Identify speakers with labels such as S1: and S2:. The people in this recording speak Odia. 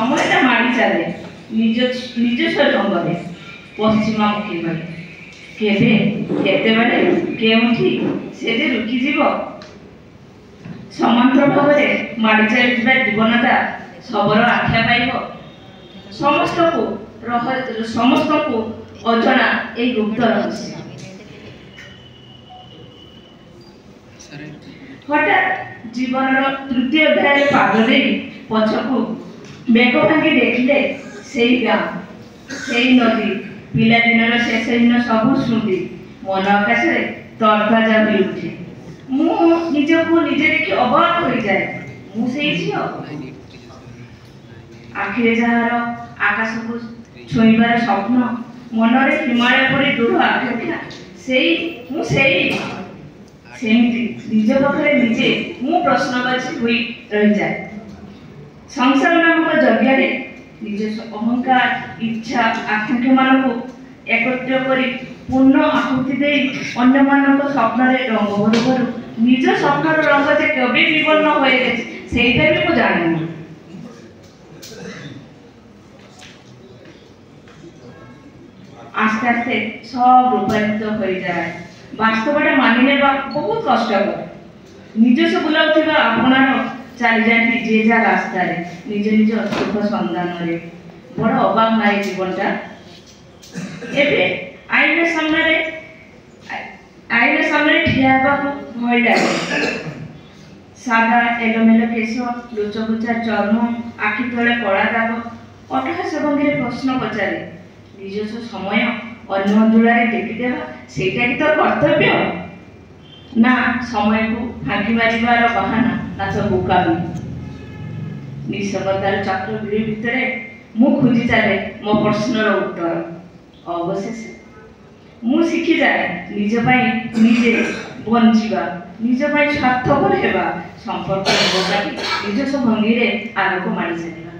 S1: সময়টা ମାଡ଼ି ଚାଲେ ନିଜସ୍ୱ ଢଙ୍ଗରେ ପଶ୍ଚିମମୁଖୀ ଭଳି। କେବେ କେତେବେଳେ କେଉଁଠି ସେ ଯେ ରୁକିଯିବ। ସମାନ୍ତର ଭାବରେ ମାଡ଼ି ଚାଲିଥିବା ଜୀବନଟା ଶବର ଆଖ୍ୟା ପାଇବ। ସମସ୍ତଙ୍କୁ ଅଜଣା ଏହି ଗୁପ୍ତ ରହସ୍ୟ। ହଠାତ୍ ଜୀବନର ତୃତୀୟ ଅଧ୍ୟାୟରେ ପାଦ ଦେଇ ପଛକୁ ବେଗ ଭାଙ୍ଗି ଦେଖିଲେ ସେଇ ଗାଁ, ସେଇ ନଦୀ, ପିଲାଦିନର ଶେଷହୀନ ସବୁ ସ୍ମୃତି ମନ ଆକାଶରେ ତରତାଜା ହୋଇ ଉଠେ। ମୁଁ ନିଜକୁ ନିଜେ ଦେଖି ଅବାକ ହୋଇଯାଏ। ମୁଁ ସେଇ ଝିଅ, ଆଖିରେ ଯାହାର ଆକାଶକୁ ଛୁଇଁବାର ସ୍ୱପ୍ନ, ମନରେ ହିମାଳୟ ପରି ଦୃଢ଼ ଆକାଂକ୍ଷା, ମୁଁ ସେମିତି ନିଜ ପାଖରେ ନିଜେ ମୁଁ ପ୍ରଶ୍ନବାଚୀ ହୋଇ ରହିଯାଏ। ସଂସାର ନାମକ ଯଜ୍ଞରେ ନିଜସ୍ୱ ଅହଙ୍କାର, ଇଚ୍ଛା, ଆକାଂକ୍ଷାମାନଙ୍କୁ ଏକତ୍ର କରି ପୂର୍ଣ୍ଣ ଆହୁତି ଦେଇ ଅନ୍ୟମାନଙ୍କ ସ୍ୱପ୍ନରେ ରଙ୍ଗ ଭରୁ ଭରୁ ନିଜ ସ୍ୱପ୍ନର ରଙ୍ଗ ଯେ କେବେ ବିବର୍ଣ୍ଣ ହୋଇଯାଇଛି ସେଇଟା ବି ମୁଁ ଜାଣିନି। আস্তে আস্তে সব রূপায়িত হয়ে যায়। বাস্তবটা মানি নেওয়া বহুত কষ্টকর। নিজস্ব বুলাউଥିବା ଆପଣାର ଚାଲିଯାନ୍ତି ଯେ ଯା ରାସ୍ତାରେ, ନିଜ ନିଜ ସୁଖ ସନ୍ଧାନରେ। ବଡ଼ ଅବାକ ନାଇଁ ଜୀବନଟା। ଏବେ ଆଇନ ସାମ୍ନାରେ ଠିଆ ହେବାକୁ ଭୟ ଲାଗେ। ସାଦା ଏଲୋମେଲୋ କେଶ, ଲୁଚକୁଚା ଚର୍ମ, ଆଖି ତଳେ କଳା ଦାଗ, ଅଟହାସ ଭଙ୍ଗୀରେ ପ୍ରଶ୍ନ ପଚାରେ। ନିଜସ୍ୱ ସମୟ ଅନ୍ୟ ଅଞ୍ଚଳରେ ଟେକିଦେବା ସେଇଟା କି ତ କର୍ତ୍ତବ୍ୟ? ନା ସମୟକୁ ଫାଙ୍କି ମାରିବାର ବାହାନା, ନା ତ ବୋକାମି। ନିଃସଙ୍ଗତାର ଚକ୍ରବ୍ୟୁହ ଭିତରେ ମୁଁ ଖୋଜି ଚାଲେ ମୋ ପ୍ରଶ୍ନର ଉତ୍ତର। ଅବଶେଷରେ ମୁଁ ଶିଖିଯାଏ ନିଜ ପାଇଁ ନିଜେ ବଞ୍ଚିବା, ନିଜ ପାଇଁ ସ୍ୱାର୍ଥପର ହେବା, ସମ୍ପର୍କ ନିଜସ୍ୱ ଭଙ୍ଗୀରେ ଆଗକୁ ମାଡ଼ି ଚାଲିବା।